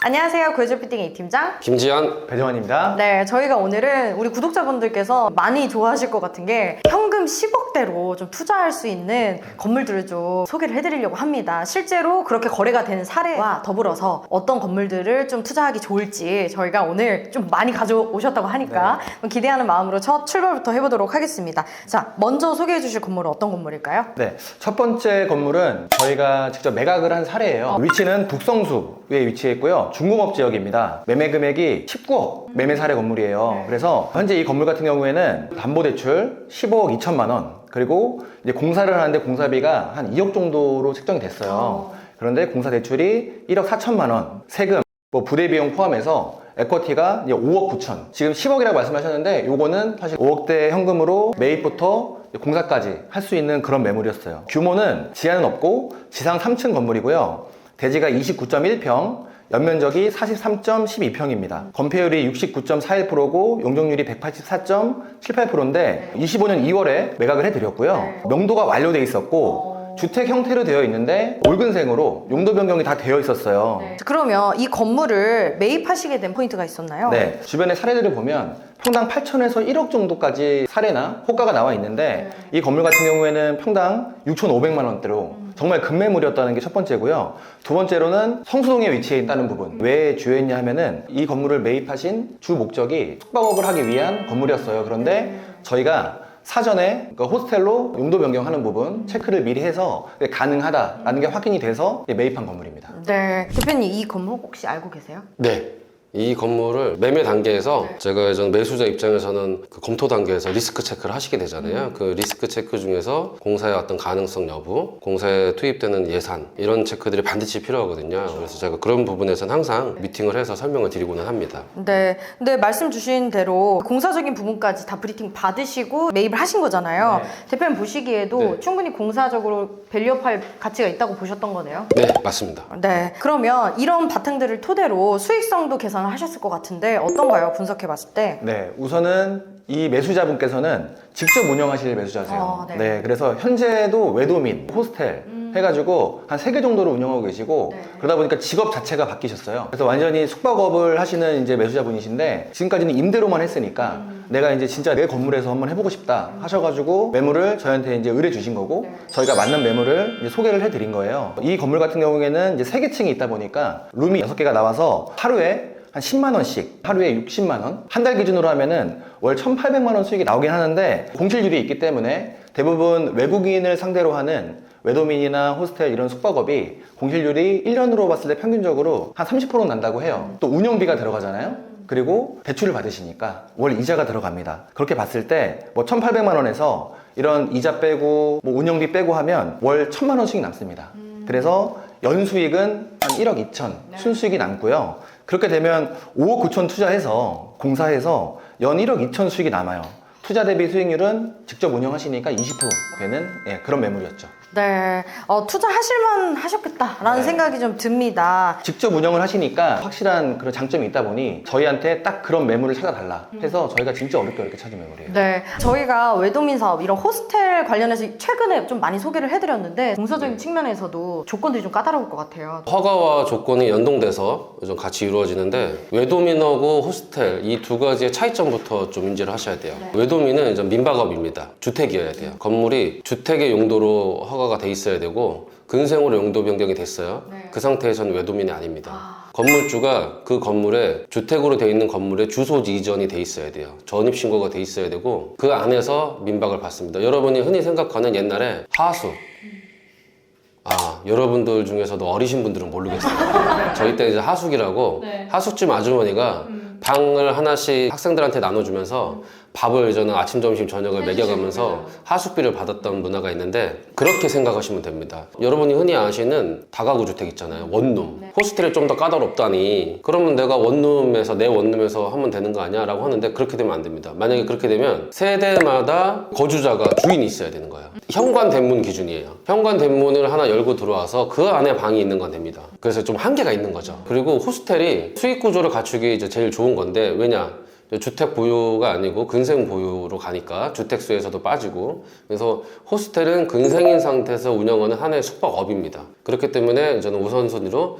안녕하세요. 고해줄피팅 A팀장 김지현 배정환입니다. 네, 저희가 오늘은 우리 구독자분들께서 많이 좋아하실 것 같은 게 현금 10억대로 좀 투자할 수 있는 건물들을 좀 소개를 해드리려고 합니다. 실제로 그렇게 거래가 되는 사례와 더불어서 어떤 건물들을 좀 투자하기 좋을지 저희가 오늘 좀 많이 가져오셨다고 하니까 기대하는 마음으로 첫 출발부터 해보도록 하겠습니다. 자, 먼저 소개해 주실 건물은 어떤 건물일까요? 네, 첫 번째 건물은 저희가 직접 매각을 한 사례예요. 위치는 북성수에 위치해 있고요. 중공업 지역입니다. 매매 금액이 19억 매매 사례 건물이에요. 그래서 현재 이 건물 같은 경우에는 담보대출 15억 2천만 원, 그리고 이제 공사를 하는데 공사비가 한 2억 정도로 책정이 됐어요. 그런데 공사 대출이 1억 4천만 원, 세금, 뭐 부대 비용 포함해서 에쿼티가 이제 5억 9천. 지금 10억이라고 말씀하셨는데 요거는 사실 5억대 현금으로 매입부터 공사까지 할 수 있는 그런 매물이었어요. 규모는 지하는 없고 지상 3층 건물이고요. 대지가 29.1평, 연면적이 43.12평입니다. 건폐율이 69.41%고 용적률이 184.78%인데 25년 2월에 매각을 해드렸고요. 명도가 완료돼 있었고 주택 형태로 되어 있는데 올근생으로 용도 변경이 다 되어 있었어요. 그러면 이 건물을 매입하시게 된 포인트가 있었나요? 네, 주변의 사례들을 보면 평당 8천에서 1억 정도까지 사례나 호가가 나와 있는데 이 건물 같은 경우에는 평당 6,500만 원대로 정말 급매물이었다는 게 첫 번째고요. 두 번째로는 성수동에 위치해 있다는 부분. 왜 주요했냐 하면은 이 건물을 매입하신 주 목적이 숙박업을 하기 위한 건물이었어요. 그런데 저희가 사전에 호스텔로 용도 변경하는 부분 체크를 미리 해서 가능하다라는 게 확인이 돼서 매입한 건물입니다. 네, 대표님 이 건물 혹시 알고 계세요? 네. 이 건물을 매매 단계에서 제가 예전 매수자 입장에서는 그 검토 단계에서 리스크 체크를 하시게 되잖아요. 그 리스크 체크 중에서 공사의 어떤 가능성 여부, 공사에 투입되는 예산 이런 체크들이 반드시 필요하거든요. 그래서 제가 그런 부분에서는 항상 미팅을 해서 설명을 드리고는 합니다. 네, 근데 말씀 주신 대로 공사적인 부분까지 다 브리핑 받으시고 매입을 하신 거잖아요. 대표님 보시기에도 충분히 공사적으로 밸류업할 가치가 있다고 보셨던 거네요. 네, 맞습니다. 네, 그러면 이런 바탕들을 토대로 수익성도 계산을 하셨을 것 같은데 어떤가요? 분석해 봤을 때. 네, 우선은 이 매수자분께서는 직접 운영하실 매수자세요. 네, 그래서 현재도 외도민, 호스텔 해가지고 한 3개 정도를 운영하고 계시고 그러다 보니까 직업 자체가 바뀌셨어요. 그래서 완전히 숙박업을 하시는 이제 매수자분이신데 지금까지는 임대로만 했으니까 내가 이제 진짜 내 건물에서 한번 해보고 싶다 하셔가지고 매물을 저희한테 이제 의뢰 주신 거고 저희가 맞는 매물을 이제 소개를 해드린 거예요. 이 건물 같은 경우에는 이제 3개층이 있다 보니까 룸이 6개가 나와서 하루에 한 10만 원씩, 하루에 60만 원. 한 달 기준으로 하면은 월 1,800만 원 수익이 나오긴 하는데 공실률이 있기 때문에 대부분 외국인을 상대로 하는 외도민이나 호스텔 이런 숙박업이 공실률이 1년으로 봤을 때 평균적으로 한 30%는 난다고 해요. 또 운영비가 들어가잖아요. 그리고 대출을 받으시니까 월 이자가 들어갑니다. 그렇게 봤을 때 뭐 1,800만 원에서 이런 이자 빼고 뭐 운영비 빼고 하면 월 1,000만 원씩 남습니다. 그래서 연수익은 한 1억 2천 순수익이 남고요. 그렇게 되면 5억 9천 투자해서 공사해서 연 1억 2천 수익이 남아요. 투자 대비 수익률은 직접 운영하시니까 20% 되는 그런 매물이었죠. 네, 투자하실만 하셨겠다라는 생각이 좀 듭니다. 직접 운영을 하시니까 확실한 그런 장점이 있다 보니 저희한테 딱 그런 매물을 찾아달라 해서 저희가 진짜 어렵게 찾은 매물이에요. 네, 저희가 외도민 사업 이런 호스텔 관련해서 최근에 좀 많이 소개를 해드렸는데 공사적인 측면에서도 조건들이 좀 까다로울 것 같아요. 허가와 조건이 연동돼서 좀 같이 이루어지는데 외도민하고 호스텔 이 두 가지의 차이점부터 좀 인지를 하셔야 돼요. 외도민은 이제 민박업입니다. 주택이어야 돼요. 건물이 주택의 용도로 허가가 돼 있어야 되고 근생으로 용도 변경이 됐어요. 그 상태에서는 외도민이 아닙니다. 건물주가 그 건물에 주택으로 돼 있는 건물에 주소지 이전이 돼 있어야 돼요. 전입신고가 돼 있어야 되고 그 안에서 민박을 받습니다. 여러분이 흔히 생각하는 옛날에 하수, 여러분들 중에서도 어리신 분들은 모르겠어요. 저희 때 이제 하숙이라고 하숙집 아주머니가 방을 하나씩 학생들한테 나눠주면서 밥을 저는 아침, 점심, 저녁을 먹여가면서 하숙비를 받았던 문화가 있는데 그렇게 생각하시면 됩니다. 여러분이 흔히 아시는 다가구 주택 있잖아요. 원룸. 호스텔이 좀 더 까다롭다니 그러면 내가 원룸에서 내 원룸에서 하면 되는 거 아니야? 라고 하는데 그렇게 되면 안 됩니다. 만약에 그렇게 되면 세대마다 거주자가 주인이 있어야 되는 거예요. 현관 대문 기준이에요. 현관 대문을 하나 열고 들어와서 그 안에 방이 있는 건 됩니다. 그래서 좀 한계가 있는 거죠. 그리고 호스텔이 수익 구조를 갖추기 이제 제일 좋은 건데 왜냐? 주택 보유가 아니고 근생 보유로 가니까 주택수에서도 빠지고 그래서 호스텔은 근생인 상태에서 운영하는 하나의 숙박업입니다. 그렇기 때문에 저는 우선순위로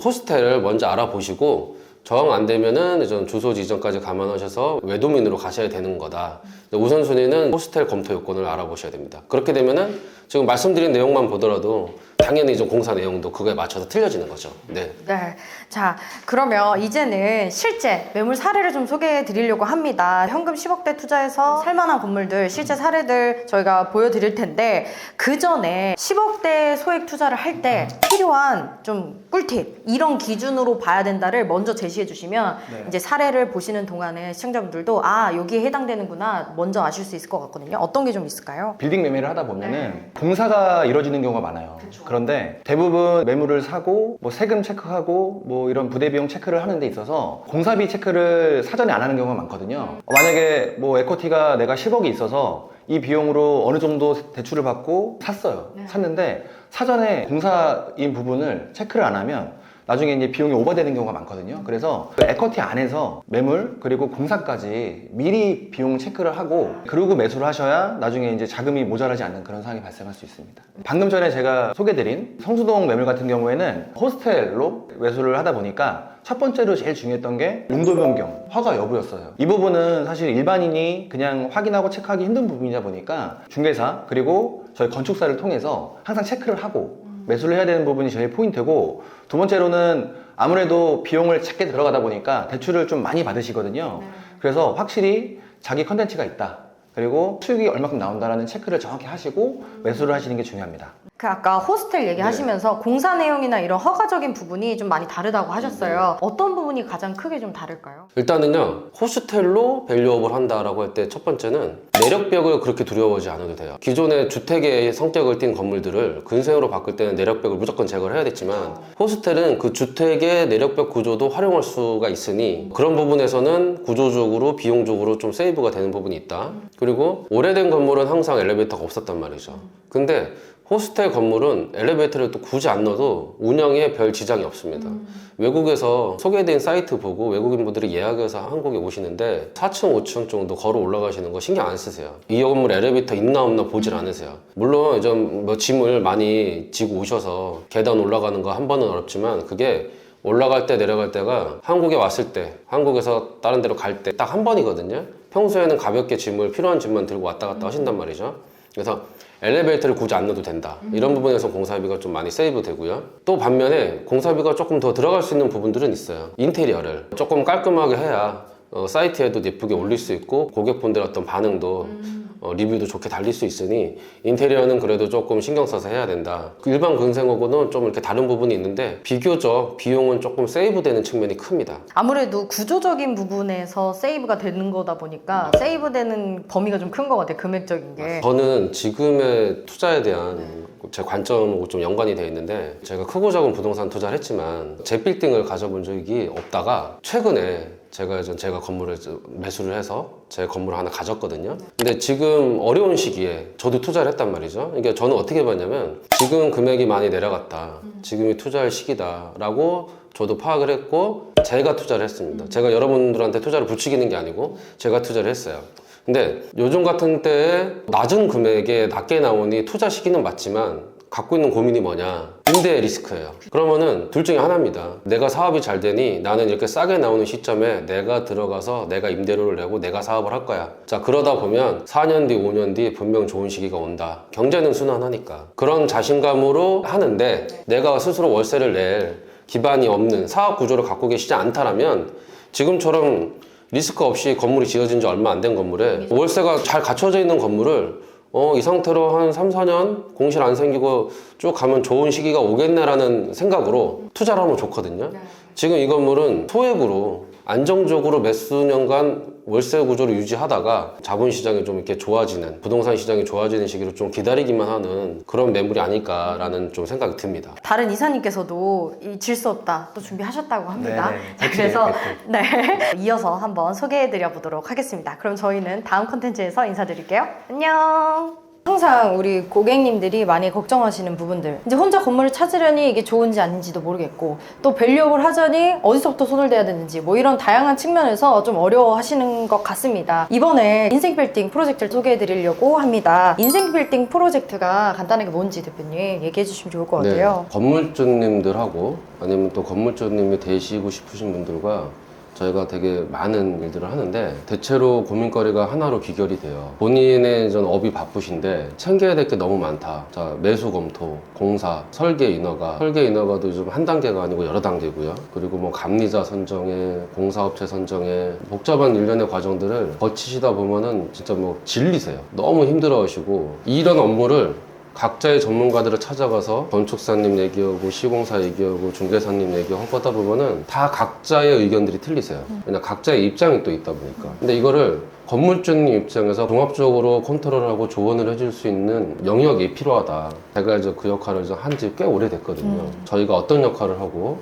호스텔을 먼저 알아보시고 정 안 되면은 이제 주소 지정까지 감안하셔서 외도민으로 가셔야 되는 거다. 우선순위는 호스텔 검토 요건을 알아보셔야 됩니다. 그렇게 되면은 지금 말씀드린 내용만 보더라도 당연히 좀 공사 내용도 그거에 맞춰서 틀려지는 거죠. 네. 네. 자, 그러면 이제는 실제 매물 사례를 좀 소개해 드리려고 합니다. 현금 10억대 투자해서 살만한 건물들, 실제 사례들 저희가 보여드릴 텐데, 그 전에 10억대 소액 투자를 할 때 필요한 좀 꿀팁, 이런 기준으로 봐야 된다를 먼저 제시해 주시면 네. 이제 사례를 보시는 동안에 시청자분들도 아, 여기에 해당되는구나 먼저 아실 수 있을 것 같거든요. 어떤 게 좀 있을까요? 빌딩 매매를 하다 보면은 공사가 이루어지는 경우가 많아요. 그런데 대부분 매물을 사고 뭐 세금 체크하고 뭐 이런 부대 비용 체크를 하는 데 있어서 공사비 체크를 사전에 안 하는 경우가 많거든요. 만약에 뭐 에코티가 내가 10억이 있어서 이 비용으로 어느 정도 대출을 받고 샀어요. 샀는데 사전에 공사인 부분을 체크를 안 하면 나중에 이제 비용이 오버되는 경우가 많거든요. 그래서 그 에쿼티 안에서 매물 그리고 공사까지 미리 비용 체크를 하고 그러고 매수를 하셔야 나중에 이제 자금이 모자라지 않는 그런 상황이 발생할 수 있습니다. 방금 전에 제가 소개드린 성수동 매물 같은 경우에는 호스텔로 매수를 하다 보니까 첫 번째로 제일 중요했던 게 용도 변경, 허가 여부였어요. 이 부분은 사실 일반인이 그냥 확인하고 체크하기 힘든 부분이다 보니까 중개사 그리고 저희 건축사를 통해서 항상 체크를 하고 매수를 해야 되는 부분이 제일 포인트고, 두 번째로는 아무래도 비용을 작게 들어가다 보니까 대출을 좀 많이 받으시거든요. 그래서 확실히 자기 컨텐츠가 있다, 그리고 수익이 얼마큼 나온다라는 체크를 정확히 하시고 매수를 하시는 게 중요합니다. 그 아까 호스텔 얘기하시면서 공사 내용이나 이런 허가적인 부분이 좀 많이 다르다고 하셨어요. 어떤 부분이 가장 크게 좀 다를까요? 일단은요, 호스텔로 밸류업을 한다라고 할 때 첫 번째는 내력벽을 그렇게 두려워하지 않아도 돼요. 기존의 주택의 성격을 띈 건물들을 근생으로 바꿀 때는 내력벽을 무조건 제거를 해야 됐지만, 호스텔은 그 주택의 내력벽 구조도 활용할 수가 있으니 그런 부분에서는 구조적으로 비용적으로 좀 세이브가 되는 부분이 있다. 그리고 오래된 건물은 항상 엘리베이터가 없었단 말이죠. 근데 호스텔 건물은 엘리베이터를 또 굳이 안 넣어도 운영에 별 지장이 없습니다. 외국에서 소개된 사이트 보고 외국인분들이 예약해서 한국에 오시는데 4층, 5층 정도 걸어 올라가시는 거 신경 안 쓰세요. 이 건물 엘리베이터 있나 없나 보질 않으세요. 물론 좀 뭐 짐을 많이 지고 오셔서 계단 올라가는 거 한 번은 어렵지만, 그게 올라갈 때 내려갈 때가 한국에 왔을 때, 한국에서 다른 데로 갈 때 딱 한 번이거든요. 평소에는 가볍게 짐을, 필요한 짐만 들고 왔다 갔다 하신단 말이죠. 그래서 엘리베이터를 굳이 안 넣어도 된다, 이런 부분에서 공사비가 좀 많이 세이브 되고요. 또 반면에 공사비가 조금 더 들어갈 수 있는 부분들은 있어요. 인테리어를 조금 깔끔하게 해야 사이트에도 예쁘게 올릴 수 있고 고객분들의 어떤 반응도 리뷰도 좋게 달릴 수 있으니 인테리어는 그래도 조금 신경 써서 해야 된다. 일반 근생하고는 좀 이렇게 다른 부분이 있는데 비교적 비용은 조금 세이브 되는 측면이 큽니다. 아무래도 구조적인 부분에서 세이브가 되는 거다 보니까 세이브 되는 범위가 좀 큰 것 같아요. 금액적인 게. 저는 지금의 투자에 대한 제 관점하고 좀 연관이 되어 있는데, 제가 크고 작은 부동산 투자를 했지만 제 빌딩을 가져본 적이 없다가 최근에 제가 건물을 매수를 해서 제 건물을 하나 가졌거든요. 근데 지금 어려운 시기에 저도 투자를 했단 말이죠. 그러니까 저는 어떻게 봤냐면, 지금 금액이 많이 내려갔다, 지금이 투자할 시기다 라고 저도 파악을 했고 제가 투자를 했습니다. 제가 여러분들한테 투자를 부추기는 게 아니고 제가 투자를 했어요. 근데 요즘 같은 때에 낮은 금액에 낮게 나오니 투자 시기는 맞지만 갖고 있는 고민이 뭐냐? 임대 리스크예요. 그러면은 둘 중에 하나입니다. 내가 사업이 잘 되니 나는 이렇게 싸게 나오는 시점에 내가 들어가서 내가 임대료를 내고 내가 사업을 할 거야. 자, 그러다 보면 4년 뒤, 5년 뒤 분명 좋은 시기가 온다. 경제는 순환하니까. 그런 자신감으로 하는데, 내가 스스로 월세를 낼 기반이 없는 사업 구조를 갖고 계시지 않다라면, 지금처럼 리스크 없이 건물이 지어진 지 얼마 안 된 건물에 월세가 잘 갖춰져 있는 건물을 이 상태로 한 3, 4년 공실 안 생기고 쭉 가면 좋은 시기가 오겠네라는 생각으로 투자를 하면 좋거든요. 지금 이 건물은 소액으로 안정적으로 몇 수년간 월세 구조를 유지하다가 자본시장이 좀 이렇게 좋아지는, 부동산 시장이 좋아지는 시기로 좀 기다리기만 하는 그런 매물이 아닐까라는 좀 생각이 듭니다. 다른 이사님께서도 이 질 수 없다 또 준비하셨다고 합니다. 네네. 그래서 이어서 한번 소개해드려 보도록 하겠습니다. 그럼 저희는 다음 컨텐츠에서 인사드릴게요. 안녕. 항상 우리 고객님들이 많이 걱정하시는 부분들, 이제 혼자 건물을 찾으려니 이게 좋은지 아닌지도 모르겠고, 또 밸류업을 하자니 어디서부터 손을 대야 되는지, 뭐 이런 다양한 측면에서 좀 어려워하시는 것 같습니다. 이번에 인생 빌딩 프로젝트를 소개해 드리려고 합니다. 인생 빌딩 프로젝트가 간단하게 뭔지 대표님 얘기해 주시면 좋을 것 같아요. 건물주님들하고 아니면 또 건물주님이 되시고 싶으신 분들과 저희가 되게 많은 일들을 하는데, 대체로 고민거리가 하나로 귀결이 돼요. 본인의 전 업이 바쁘신데 챙겨야 될 게 너무 많다. 자, 매수 검토, 공사, 설계 인허가도 좀 한 단계가 아니고 여러 단계고요. 그리고 뭐 감리자 선정에, 공사업체 선정에, 복잡한 일련의 과정들을 거치시다 보면은 진짜 뭐 질리세요. 너무 힘들어하시고, 이런 업무를 각자의 전문가들을 찾아가서 건축사님 얘기하고 시공사 얘기하고 중개사님 얘기하고 하다 보면은 다 각자의 의견들이 틀리세요. 왜냐, 각자의 입장이 또 있다 보니까. 근데 이거를 건물주님 입장에서 종합적으로 컨트롤하고 조언을 해줄 수 있는 영역이 필요하다. 제가 이제 그 역할을 한 지 꽤 오래됐거든요. 저희가 어떤 역할을 하고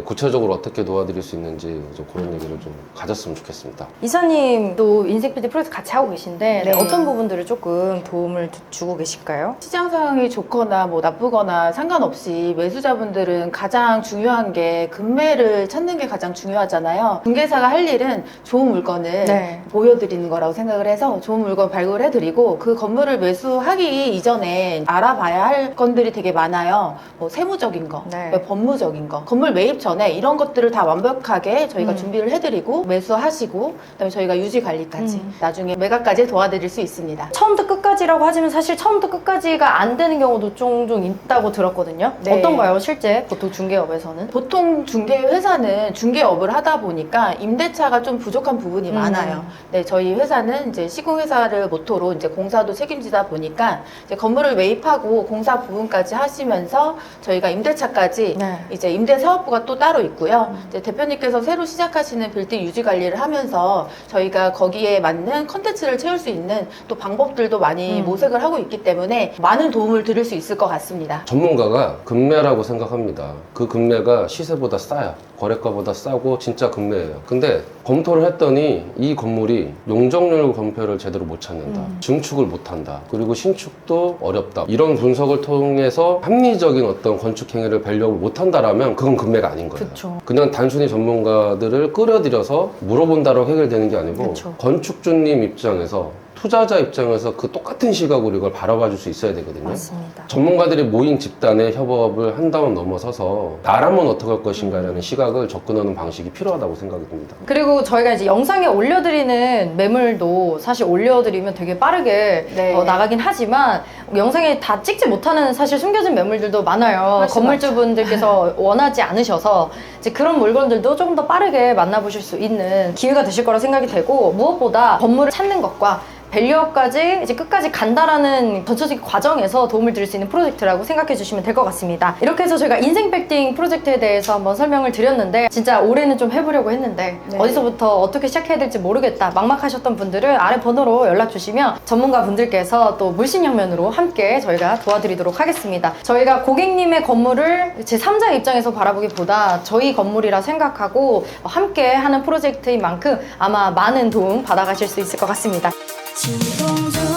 구체적으로 어떻게 도와드릴 수 있는지 좀 그런 얘기를 좀 가졌으면 좋겠습니다. 이사님도 인생 빌딩 프로젝트 같이 하고 계신데 어떤 부분들을 조금 도움을 주고 계실까요? 시장 상황이 좋거나 뭐 나쁘거나 상관없이 매수자분들은 가장 중요한 게 금매를 찾는 게 가장 중요하잖아요. 중개사가 할 일은 좋은 물건을 보여드리는 거라고 생각을 해서 좋은 물건 발굴해드리고, 그 건물을 매수하기 이전에 알아봐야 할 건들이 되게 많아요. 뭐 세무적인 거, 법무적인 거, 건물 매입 전에 이런 것들을 다 완벽하게 저희가 준비를 해드리고 매수하시고, 그다음에 저희가 유지 관리까지 나중에 매각까지 도와드릴 수 있습니다. 처음부터 끝까지라고 하지만 사실 처음부터 끝까지가 안 되는 경우도 종종 있다고 들었거든요. 어떤가요, 실제 보통 중개업에서는? 보통 중개회사는 중개업을 하다 보니까 임대차가 좀 부족한 부분이 많아요. 네, 저희 회사는 이제 시공회사를 모토로 이제 공사도 책임지다 보니까 이제 건물을 매입하고 공사 부분까지 하시면서 저희가 임대차까지 이제 임대사업부가 또 따로 있고요. 이제 대표님께서 새로 시작하시는 빌딩 유지 관리를 하면서 저희가 거기에 맞는 컨텐츠를 채울 수 있는 또 방법들도 많이 모색을 하고 있기 때문에 많은 도움을 드릴 수 있을 것 같습니다. 전문가가 금매라고 생각합니다. 그 금매가 시세보다 싸요. 거래가보다 싸고 진짜 금매예요. 근데 검토를 했더니 이 건물이 용적률 검표를 제대로 못 찾는다. 증축을 못 한다. 그리고 신축도 어렵다. 이런 분석을 통해서 합리적인 어떤 건축 행위를 밸류업을 못 한다라면 그건 금매가 아닌 거예요. 그냥 단순히 전문가들을 끌어들여서 물어본다고 해결되는 게 아니고 건축주님 입장에서, 투자자 입장에서 그 똑같은 시각으로 이걸 바라봐 줄 수 있어야 되거든요. 맞습니다. 전문가들이 모인 집단의 협업을 한다면 넘어서서 나라면 어떻게 할 것인가라는 시각을 접근하는 방식이 필요하다고 생각이 듭니다. 그리고 저희가 이제 영상에 올려드리는 매물도 사실 올려드리면 되게 빠르게 나가긴 하지만 영상에 다 찍지 못하는 사실 숨겨진 매물들도 많아요. 건물주분들께서 원하지 않으셔서 이제 그런 물건들도 조금 더 빠르게 만나보실 수 있는 기회가 되실 거라 생각이 되고, 무엇보다 건물을 찾는 것과 밸류업까지 이제 끝까지 간다라는 전체적인 과정에서 도움을 드릴 수 있는 프로젝트라고 생각해 주시면 될 것 같습니다. 이렇게 해서 저희가 인생 빌딩 프로젝트에 대해서 한번 설명을 드렸는데, 진짜 올해는 좀 해보려고 했는데 어디서부터 어떻게 시작해야 될지 모르겠다 막막하셨던 분들은 아래 번호로 연락 주시면 전문가 분들께서 또 물심양면으로 함께 저희가 도와드리도록 하겠습니다. 저희가 고객님의 건물을 제 3자 입장에서 바라보기보다 저희 건물이라 생각하고 함께 하는 프로젝트인 만큼 아마 많은 도움 받아가실 수 있을 것 같습니다. 지동조